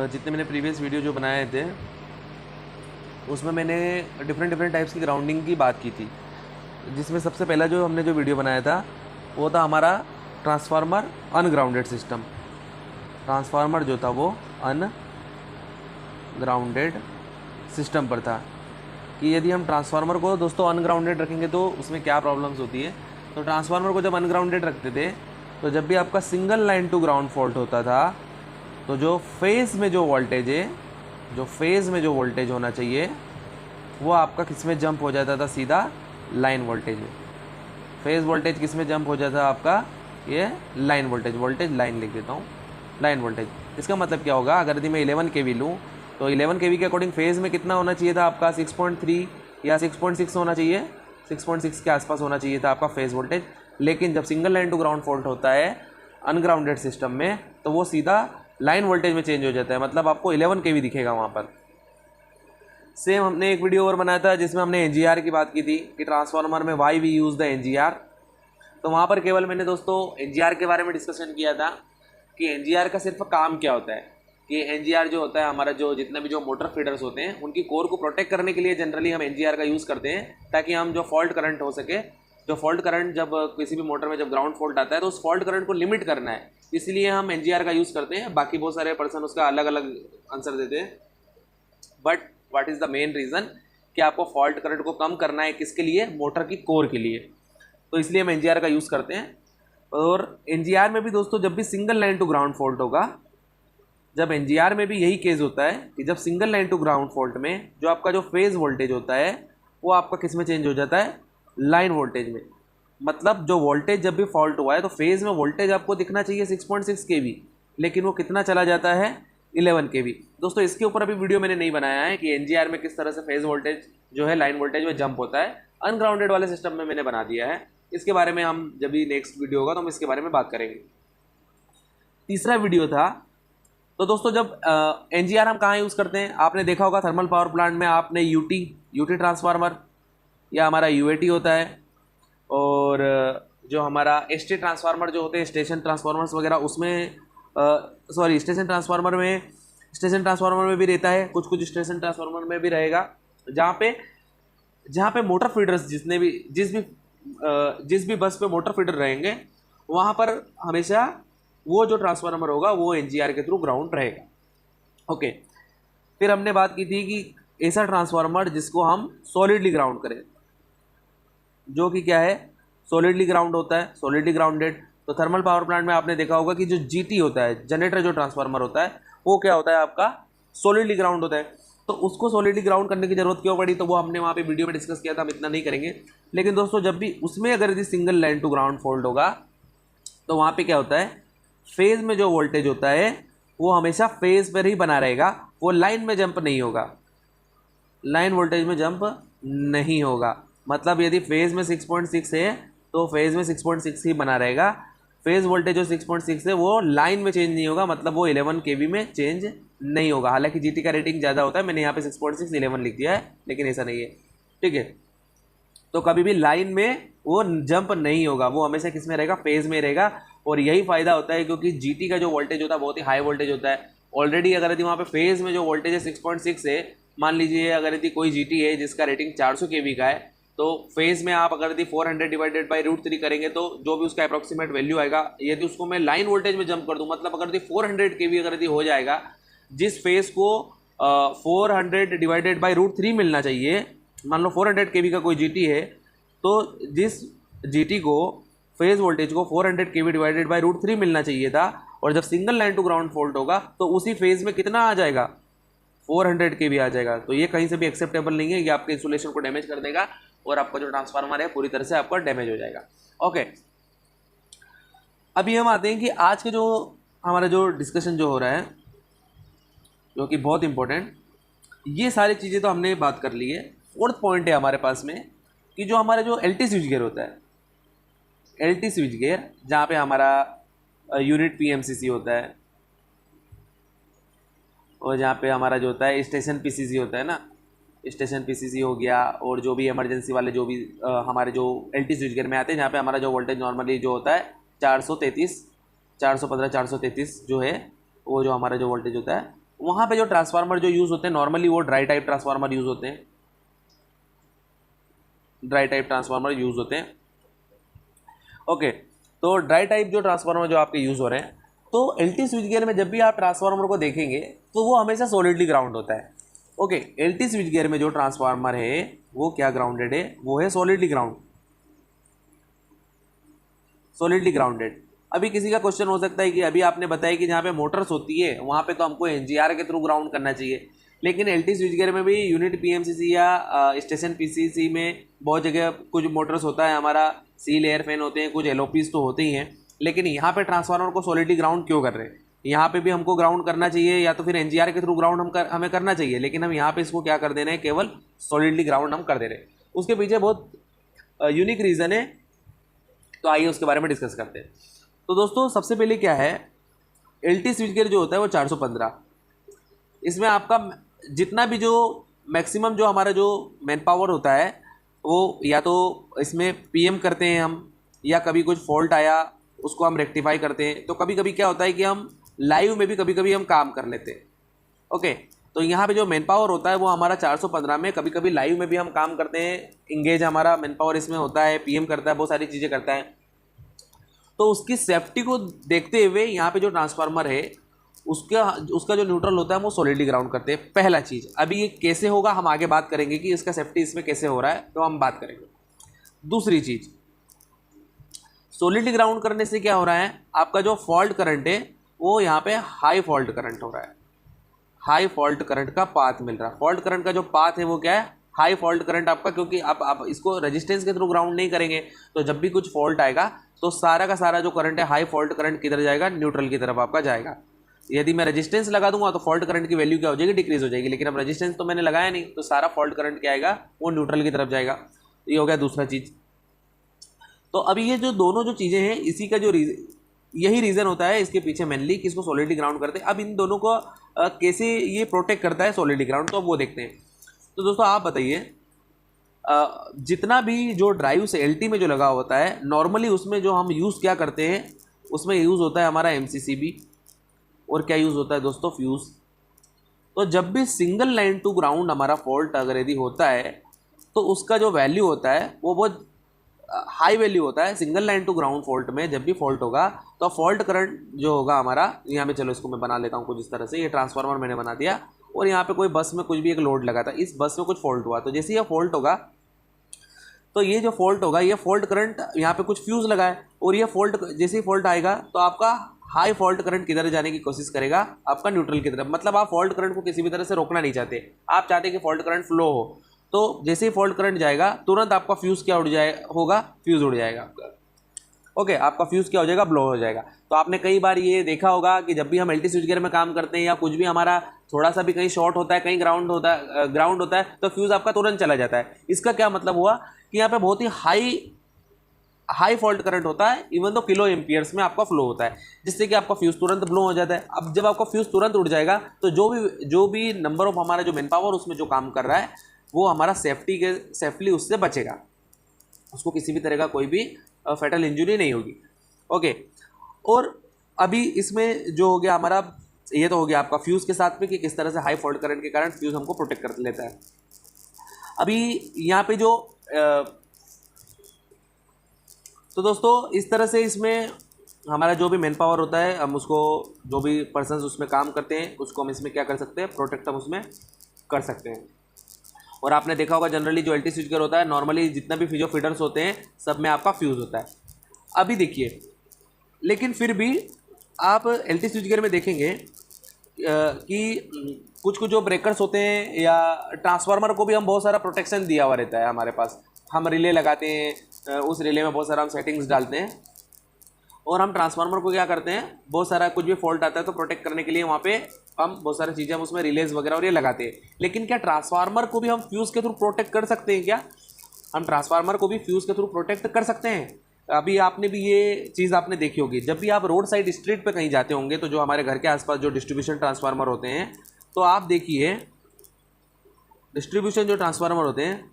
जितने मैंने previous video जो बनाए थे उसमें मैंने डिफरेंट टाइप्स की ग्राउंडिंग की बात की थी, जिसमें सबसे पहला जो हमने जो वीडियो बनाया था वो था हमारा ट्रांसफार्मर अनग्राउंडेड सिस्टम। ट्रांसफार्मर जो था वो अनग्राउंडेड सिस्टम पर था कि यदि हम ट्रांसफार्मर को दोस्तों अनग्राउंडेड रखेंगे तो उसमें क्या प्रॉब्लम्स होती है। तो ट्रांसफार्मर को जब अनग्राउंडेड रखते थे तो जब भी आपका single line to ground fault होता था तो जो फेज़ में जो वोल्टेज है, जो फेज़ में जो वोल्टेज होना चाहिए वो आपका किस में जंप हो जाता था, सीधा लाइन वोल्टेज में। फेज़ वोल्टेज किस में जंप हो जाता है आपका, ये लाइन वोल्टेज, वोल्टेज लाइन लिख देता हूँ, लाइन वोल्टेज। इसका मतलब क्या होगा, अगर यदि मैं 11 kV लूँ तो 11 kV के अकॉर्डिंग फेज़ में कितना होना चाहिए था आपका, 6.3 या 6.6 होना चाहिए, 6.6 के आसपास होना चाहिए था आपका फेज़ वोल्टेज। लेकिन जब single line to ground fault होता है अनग्राउंडेड सिस्टम में तो वो सीधा लाइन वोल्टेज में चेंज हो जाता है, मतलब आपको 11 kV दिखेगा वहाँ पर। सेम हमने एक वीडियो और बनाया था जिसमें हमने NGR की बात की थी कि ट्रांसफार्मर में why we use the NGR। तो वहाँ पर केवल मैंने दोस्तों NGR के बारे में डिस्कशन किया था कि NGR का सिर्फ काम क्या होता है, कि NGR जो होता है हमारा जो जितने भी जो मोटर फीडर्स होते हैं उनकी कोर को प्रोटेक्ट करने के लिए जनरली हम NGR का यूज़ करते हैं, ताकि हम जो फॉल्ट करंट हो सके, जो फॉल्ट करंट जब किसी भी मोटर में जब ग्राउंड फॉल्ट आता है तो उस फॉल्ट करंट को लिमिट करना है, इसलिए हम NGR का यूज़ करते हैं। बाकी बहुत सारे पर्सन उसका अलग अलग आंसर देते हैं, but what is the main reason कि आपको फॉल्ट करंट को कम करना है, किसके लिए, मोटर की कोर के लिए। तो इसलिए हम NGR का यूज़ करते हैं। और NGR में भी दोस्तों जब भी single line to ground fault होगा, जब NGR में भी यही केस होता है कि जब single line to ground fault में जो आपका जो फेज़ वोल्टेज होता है वो आपका किस में चेंज हो जाता है, लाइन वोल्टेज में। मतलब जो वोल्टेज जब भी फॉल्ट हुआ है तो फेज़ में वोल्टेज आपको दिखना चाहिए 6.6 kV, लेकिन वो कितना चला जाता है, 11 kV। दोस्तों इसके ऊपर अभी वीडियो मैंने नहीं बनाया है कि NGR में किस तरह से फेज़ वोल्टेज जो है लाइन वोल्टेज में जंप होता है। अनग्राउंडेड वाले सिस्टम में मैंने बना दिया है, इसके बारे में हम जब भी नेक्स्ट वीडियो होगा तो हम इसके बारे में बात करेंगे। तीसरा वीडियो था, तो दोस्तों जब NGR हम कहाँ यूज़ करते हैं, आपने देखा होगा थर्मल पावर प्लांट में आपने यूटी ट्रांसफार्मर या हमारा UAT होता है, और जो हमारा ST ट्रांसफार्मर जो होते हैं, स्टेशन ट्रांसफार्मर्स वगैरह, उसमें स्टेशन ट्रांसफार्मर में भी रहता है, कुछ कुछ स्टेशन ट्रांसफार्मर में भी रहेगा, जहाँ पे मोटर फीडर्स जिस भी बस पे मोटर फीडर रहेंगे वहाँ पर हमेशा वो जो ट्रांसफार्मर होगा वो NGR के थ्रू ग्राउंड रहेगा। ओके, फिर हमने बात की थी कि ऐसा ट्रांसफार्मर जिसको हम सॉलिडली ग्राउंड करें, जो कि क्या है, सॉलिडली ग्राउंड होता है, सॉलिडली ग्राउंडेड। तो थर्मल पावर प्लांट में आपने देखा होगा कि जो GT होता है, जनरेटर जो ट्रांसफार्मर होता है, वो क्या होता है आपका, सॉलिडली ग्राउंड होता है। तो उसको सॉलिडली ग्राउंड करने की जरूरत क्यों पड़ी, तो वो हमने वहाँ पे वीडियो में डिस्कस किया था, हम इतना नहीं करेंगे। लेकिन दोस्तों जब भी उसमें अगर यदि single line to ground fault होगा तो वहाँ पे क्या होता है, फेज़ में जो वोल्टेज होता है वो हमेशा फेज़ पर ही बना रहेगा, वो लाइन में जंप नहीं होगा, लाइन वोल्टेज में जंप नहीं होगा। मतलब यदि फेज़ में 6.6 है तो फेज़ में 6.6 ही बना रहेगा, फेज़ वोल्टेज जो 6.6 है वो लाइन में चेंज नहीं होगा, मतलब वो 11 kV में चेंज नहीं होगा। हालांकि GT का रेटिंग ज़्यादा होता है, मैंने यहाँ पे 6.6 11 लिख दिया है, लेकिन ऐसा नहीं है, ठीक है। तो कभी भी लाइन में वो जंप नहीं होगा, वो हमेशा किस में रहेगा, फेज़ में रहेगा। और यही फ़ायदा होता है क्योंकि GT का जो वोल्टेज होता है बहुत ही हाई वोल्टेज होता है। ऑलरेडी अगर यदि वहाँ पे फेज़ में जो वोल्टेज है 6.6 है, मान लीजिए अगर यदि कोई GT है जिसका रेटिंग 400 kV का है, तो फेज़ में आप अगर यदि 400 डिवाइडेड बाई √3 करेंगे तो जो भी उसका अप्रॉक्सीमेट वैल्यू आएगा, यदि उसको मैं लाइन वोल्टेज में जंप कर दूँ, मतलब अगर यदि 400 kV अगर यदि हो जाएगा, जिस फेज़ को 400 डिवाइडेड बाई √3 मिलना चाहिए, मान लो 400 kV का कोई GT है, तो जिस GT को फेज़ वोल्टेज को 400 kV डिवाइडेड बाई √3 मिलना चाहिए था, और जब single line to ground fault होगा तो उसी फेज़ में कितना आ जाएगा, 400 kV आ जाएगा। तो ये कहीं से भी एक्सेप्टेबल नहीं है, ये आपके इंसुलेशन को डैमेज कर देगा और आपका जो ट्रांसफार्मर है पूरी तरह से आपका डैमेज हो जाएगा। ओके, अभी हम आते हैं कि आज के जो हमारा जो डिस्कशन जो हो रहा है, जो कि बहुत इंपॉर्टेंट, ये सारी चीज़ें तो हमने बात कर ली है। फोर्थ पॉइंट है हमारे पास में कि जो हमारा जो LT स्विच गियर होता है, LT स्विच गियर, जहाँ पे हमारा यूनिट PMCC होता है, और जहाँ पे हमारा जो होता है स्टेशन PCC होता है ना, स्टेशन PCC हो गया, और जो भी इमरजेंसी वाले जो भी हमारे जो LT स्विच गियर में आते हैं, जहाँ पे हमारा जो वोल्टेज नॉर्मली जो होता है 433, 415, 433 जो है, वो जो हमारा जो वोल्टेज होता है वहाँ पे जो ट्रांसफार्मर जो यूज़ होते हैं नॉर्मली वो ड्राई टाइप ट्रांसफार्मर यूज़ होते हैं, ड्राई टाइप ट्रांसफार्मर यूज़ होते हैं। ओके, तो ड्राई टाइप जो ट्रांसफार्मर जो आपके यूज़ हो रहे हैं, तो एलटी स्विच गियर में जब भी आप ट्रांसफार्मर को देखेंगे तो वो हमेशा सॉलिडली ग्राउंड होता है। ओके, एलटी स्विच गियर में जो ट्रांसफार्मर है वो क्या ग्राउंडेड है, वो है सॉलिडली ग्राउंड, सॉलिडली ग्राउंडेड। अभी किसी का क्वेश्चन हो सकता है कि अभी आपने बताया कि जहाँ पे मोटर्स होती है वहाँ पे तो हमको एनजीआर के थ्रू ग्राउंड करना चाहिए, लेकिन एलटी स्विच गियर में भी यूनिट पीएमसीसी या स्टेशन पीसीसी में बहुत जगह कुछ मोटर्स होता है हमारा, सील एयर फैन होते हैं, कुछ एलओपीज तो होते ही हैं, लेकिन यहाँ पे ट्रांसफार्मर को सॉलिडली ग्राउंड क्यों कर रहे हैं? यहाँ पे भी हमको ग्राउंड करना चाहिए या तो फिर एनजीआर के थ्रू ग्राउंड हमें करना चाहिए, लेकिन हम यहाँ पे इसको क्या कर दे रहे हैं, केवल सॉलिडली ग्राउंड हम कर दे रहे हैं। उसके पीछे बहुत यूनिक रीज़न है, तो आइए उसके बारे में डिस्कस करते हैं। तो दोस्तों सबसे पहले क्या है, एलटी स्विच गियर जो होता है वो 415, इसमें आपका जितना भी जो मैक्सिमम जो हमारा जो मैन पावर होता है वो या तो इसमें पीएम करते हैं हम, या कभी कुछ फॉल्ट आया उसको हम रेक्टिफाई करते हैं। तो कभी कभी क्या होता है कि हम लाइव में भी कभी कभी हम काम कर लेते हैं। ओके, तो यहाँ पे जो मैन पावर होता है वो हमारा 415 में, कभी कभी लाइव में भी हम काम करते हैं, इंगेज हमारा मैन पावर इसमें होता है, पीएम करता है, बहुत सारी चीज़ें करता है। तो उसकी सेफ्टी को देखते हुए यहाँ पे जो ट्रांसफार्मर है उसका जो न्यूट्रल होता है वो सॉलिडली ग्राउंड करते हैं, पहला चीज़। अभी ये कैसे होगा हम आगे बात करेंगे कि इसका सेफ्टी इसमें कैसे हो रहा है, तो हम बात करेंगे। दूसरी चीज़, सॉलिडली ग्राउंड करने से क्या हो रहा है, आपका जो फॉल्ट करंट है वो यहाँ पे हाई फॉल्ट करंट हो रहा है, हाई फॉल्ट करंट का पाथ मिल रहा है। फॉल्ट करंट का जो पाथ है वो क्या है, हाई फॉल्ट करंट आपका, क्योंकि आप इसको रेजिस्टेंस के थ्रू ग्राउंड नहीं करेंगे तो जब भी कुछ फॉल्ट आएगा तो सारा का सारा जो करंट है हाई फॉल्ट करंट किधर जाएगा, न्यूट्रल की तरफ आपका जाएगा। यदि मैं रेजिस्टेंस लगा दूंगा तो फॉल्ट करंट की वैल्यू क्या हो जाएगी, डिक्रीज हो जाएगी, लेकिन अब रेजिस्टेंस तो मैंने लगाया नहीं, तो सारा फॉल्ट करंट क्या आएगा, वो न्यूट्रल की तरफ जाएगा। ये हो गया दूसरा चीज़। तो अभी ये जो दोनों जो चीज़ें हैं, इसी का जो यही रीज़न होता है इसके पीछे मेनली कि इसको सॉलिडली ग्राउंड करते हैं। अब इन दोनों को कैसे ये प्रोटेक्ट करता है सॉलिडली ग्राउंड, तो अब वो देखते हैं। तो दोस्तों आप बताइए, जितना भी जो ड्राइव से एलटी में जो लगा होता है नॉर्मली उसमें जो हम यूज़ क्या करते हैं, उसमें यूज़ होता है हमारा एमसीसीबी, और क्या यूज़ होता है दोस्तों, फ्यूज़। तो जब भी सिंगल लाइन टू ग्राउंड हमारा फॉल्ट अगर यदि होता है तो उसका जो वैल्यू होता है वो बहुत हाई वैल्यू होता है। Single line to ground fault में जब भी फॉल्ट होगा तो फॉल्ट करंट जो होगा हमारा, यहाँ पे चलो इसको मैं बना लेता हूँ कुछ इस तरह से, ये ट्रांसफार्मर मैंने बना दिया और यहाँ पे कोई बस में कुछ भी एक लोड लगा था, इस बस में कुछ फॉल्ट हुआ, तो जैसे ये फॉल्ट होगा तो ये जो फॉल्ट होगा, ये फॉल्ट करंट यहाँ पे कुछ फ्यूज़ लगा है, और ये फॉल्ट जैसे ही फॉल्ट आएगा तो आपका हाई फॉल्ट करंट किधर जाने की कोशिश करेगा, आपका न्यूट्रल की तरफ। मतलब आप फॉल्ट करंट को किसी भी तरह से रोकना नहीं चाहते, आप चाहते हैं कि फॉल्ट करंट फ्लो हो। तो जैसे ही फॉल्ट करंट जाएगा तुरंत आपका फ्यूज़ क्या उड़ होगा, फ्यूज़ उड़ जाएगा आपका। ओके, आपका फ्यूज़ क्या हो जाएगा, ब्लो हो जाएगा। तो आपने कई बार ये देखा होगा कि जब भी हम एलटी स्विच गियर में काम करते हैं या कुछ भी हमारा थोड़ा सा भी कहीं शॉर्ट होता है, कहीं ग्राउंड होता है तो फ्यूज़ आपका तुरंत चला जाता है। इसका क्या मतलब हुआ कि यहाँ पे बहुत ही हाई फॉल्ट करंट होता है, इवन तो किलो एम्पियर्स में आपका फ्लो होता है, जिससे कि आपका फ्यूज़ तुरंत ब्लो हो जाता है। अब जब आपका फ्यूज़ तुरंत उड़ जाएगा तो जो भी नंबर ऑफ हमारा जो मैन पावर उसमें जो काम कर रहा है वो हमारा सेफ्टली उससे बचेगा, उसको किसी भी तरह का कोई भी फैटल इंजरी नहीं होगी। ओके, और अभी इसमें जो हो गया हमारा, ये तो हो गया आपका फ्यूज़ के साथ में कि किस तरह से हाई फॉल्ट करंट के कारण फ्यूज़ हमको प्रोटेक्ट कर लेता है। अभी यहाँ पे जो तो दोस्तों इस तरह से इसमें हमारा जो भी मैन पावर होता है, हम उसको जो भी पर्सन्स उसमें काम करते हैं उसको हम इसमें क्या कर सकते हैं, प्रोटेक्ट हम उसमें कर सकते हैं। और आपने देखा होगा जनरली जो एलटी स्विच गियर होता है नॉर्मली जितना भी जो फीडर्स होते हैं सब में आपका फ्यूज़ होता है। अभी देखिए, लेकिन फिर भी आप एलटी स्विच गियर में देखेंगे कि कुछ जो ब्रेकर्स होते हैं या ट्रांसफार्मर को भी हम बहुत सारा प्रोटेक्शन दिया हुआ रहता है हमारे पास। हम रिले लगाते हैं, उस रिले में बहुत सारा हम सेटिंग्स डालते हैं और हम ट्रांसफार्मर को क्या करते हैं, बहुत सारा कुछ भी फॉल्ट आता है तो प्रोटेक्ट करने के लिए वहाँ पे हम बहुत सारी चीज़ें हम उसमें रिलेज वगैरह और ये लगाते हैं। लेकिन क्या ट्रांसफार्मर को भी हम फ्यूज़ के थ्रू प्रोटेक्ट कर सकते हैं क्या? हम ट्रांसफार्मर को भी फ्यूज़ के थ्रू प्रोटेक्ट कर सकते हैं। अभी आपने भी ये चीज़ आपने देखी होगी, जब भी आप रोड साइड स्ट्रीट पे कहीं जाते होंगे तो जो हमारे घर के आसपास जो डिस्ट्रीब्यूशन ट्रांसफार्मर होते हैं, तो आप देखिए डिस्ट्रीब्यूशन जो ट्रांसफार्मर होते हैं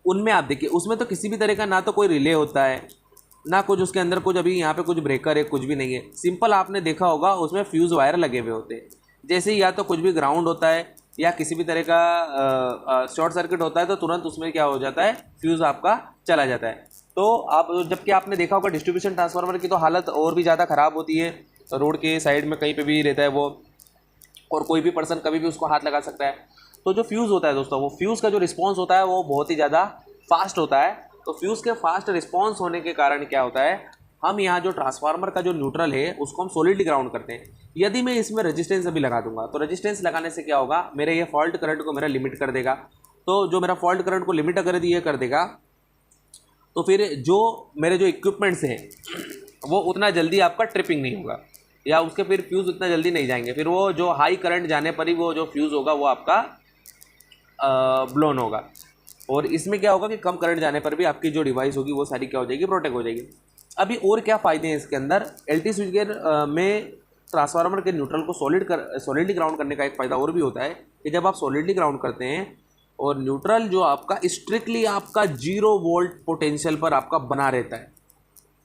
उनमें आप देखिए उसमें तो किसी भी तरह का ना तो कोई रिले होता है, ना कुछ उसके अंदर कुछ अभी यहाँ पे कुछ ब्रेकर है, कुछ भी नहीं है। सिंपल आपने देखा होगा उसमें फ्यूज़ वायर लगे हुए होते हैं। जैसे ही या तो कुछ भी ग्राउंड होता है या किसी भी तरह का शॉर्ट सर्किट होता है तो तुरंत उसमें क्या हो जाता है, फ्यूज़ आपका चला जाता है। तो आप जबकि आपने देखा होगा डिस्ट्रीब्यूशन ट्रांसफार्मर की तो हालत और भी ज़्यादा ख़राब होती है, रोड के साइड में कहीं पे भी रहता है वो, और कोई भी पर्सन कभी भी उसको हाथ लगा सकता है। तो जो फ्यूज़ होता है दोस्तों, वो फ्यूज़ का जो रिस्पॉन्स होता है वो बहुत ही ज़्यादा फास्ट होता है। तो फ्यूज़ के फास्ट रिस्पॉन्स होने के कारण क्या होता है, हम यहाँ जो ट्रांसफार्मर का जो न्यूट्रल है उसको हम सॉलिडली ग्राउंड करते हैं। यदि मैं इसमें रेजिस्टेंस अभी लगा दूंगा तो रेजिस्टेंस लगाने से क्या होगा, मेरे ये फॉल्ट करंट को मेरा लिमिट कर देगा। तो जो मेरा फॉल्ट करंट को लिमिट अगर ये कर देगा तो फिर जो मेरे जो इक्विपमेंट्स हैं वो उतना जल्दी आपका ट्रिपिंग नहीं होगा, या उसके फिर फ्यूज़ उतना जल्दी नहीं जाएंगे। फिर वो जो हाई करंट जाने पर ही वो जो फ्यूज़ होगा वो आपका ब्लोन होगा। और इसमें क्या होगा कि कम करंट जाने पर भी आपकी जो डिवाइस होगी वो सारी क्या हो जाएगी, प्रोटेक्ट हो जाएगी। अभी और क्या फ़ायदे हैं इसके अंदर, एलटी स्विच गियर में ट्रांसफार्मर के न्यूट्रल को सॉलिडली ग्राउंड करने का एक फ़ायदा और भी होता है कि जब आप सॉलिडली ग्राउंड करते हैं और न्यूट्रल जो आपका स्ट्रिक्टली आपका 0 वोल्ट पोटेंशियल पर आपका बना रहता है,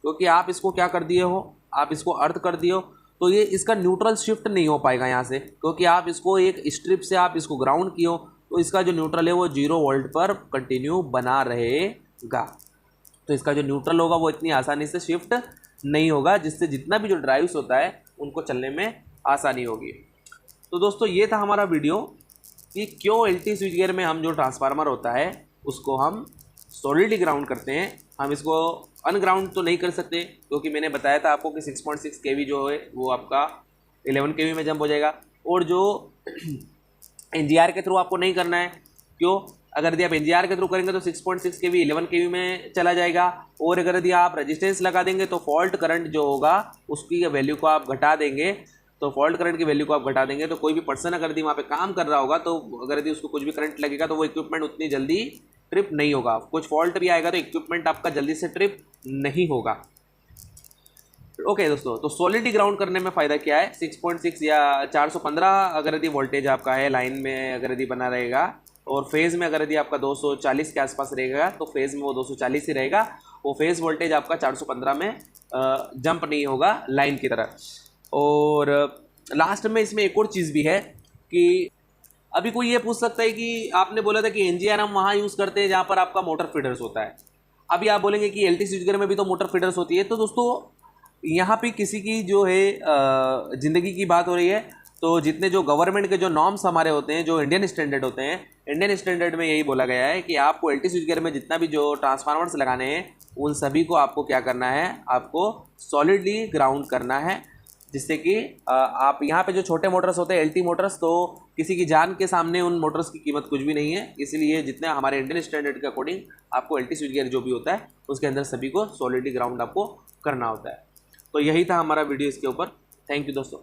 क्योंकि आप इसको क्या कर दिए हो, आप इसको अर्थ कर दिए हो, तो ये इसका न्यूट्रल शिफ्ट नहीं हो पाएगा यहाँ से, क्योंकि आप इसको एक स्ट्रिप से आप इसको ग्राउंड किए हो तो इसका जो न्यूट्रल है वो 0 वोल्ट पर कंटिन्यू बना रहेगा। तो इसका जो न्यूट्रल होगा वो इतनी आसानी से शिफ्ट नहीं होगा, जिससे जितना भी जो ड्राइव्स होता है उनको चलने में आसानी होगी। तो दोस्तों ये था हमारा वीडियो कि क्यों एलटी स्विच गियर में हम जो ट्रांसफार्मर होता है उसको हम सॉलिडली ग्राउंड करते हैं। हम इसको अनग्राउंड तो नहीं कर सकते, क्योंकि मैंने बताया था आपको कि 6.6 केवी जो है वो आपका 11 केवी में जंप हो जाएगा, और जो एनजीआर के थ्रू आपको नहीं करना है। क्यों, अगर यदि आप एनजीआर के थ्रू करेंगे तो 6.6 केवी 11 केवी में चला जाएगा, और अगर यदि आप रेजिस्टेंस लगा देंगे तो फॉल्ट करंट जो होगा उसकी वैल्यू को आप घटा देंगे। तो फॉल्ट करंट की वैल्यू को आप घटा देंगे तो कोई भी पर्सन अगर यदि वहाँ पे काम कर रहा होगा तो अगर यदि उसको कुछ भी करंट लगेगा तो वो इक्विपमेंट उतनी जल्दी ट्रिप नहीं होगा। कुछ फॉल्ट भी आएगा तो इक्विपमेंट आपका जल्दी से ट्रिप नहीं होगा। ओके दोस्तों, तो सॉलिडली ग्राउंड करने में फ़ायदा क्या है, 6.6 या 415 अगर यदि वोल्टेज आपका है लाइन में अगर यदि बना रहेगा, और फेज़ में अगर यदि आपका 240 के आसपास रहेगा तो फेज़ में वो 240 ही रहेगा, वो फेज़ वोल्टेज आपका 415 में जंप नहीं होगा लाइन की तरह। और लास्ट में इसमें एक और चीज़ भी है कि अभी कोई ये पूछ सकता है कि आपने बोला था कि एनजीआर हम वहाँ यूज़ करते हैं जहाँ पर आपका मोटर फीडर्स होता है। अभी आप बोलेंगे कि एलटी स्विच गियर में भी तो मोटर फीडर्स होती है। तो दोस्तों यहाँ पे किसी की जो है ज़िंदगी की बात हो रही है, तो जितने जो गवर्नमेंट के जो नॉर्म्स हमारे होते हैं, जो इंडियन स्टैंडर्ड होते हैं, इंडियन स्टैंडर्ड में यही बोला गया है कि आपको एलटी स्विच गियर में जितना भी जो ट्रांसफार्मर्स लगाने हैं उन सभी को आपको क्या करना है, आपको सॉलिडली ग्राउंड करना है, जिससे कि आप यहाँ पे जो छोटे मोटर्स होते हैं एलटी मोटर्स, तो किसी की जान के सामने उन मोटर्स की कीमत कुछ भी नहीं है। इसलिए जितने हमारे इंडियन स्टैंडर्ड के अकॉर्डिंग आपको एलटी स्विच गियर जो भी होता है उसके अंदर सभी को सॉलिडली ग्राउंड आपको करना होता है। तो यही था हमारा वीडियो इसके ऊपर। थैंक यू दोस्तों।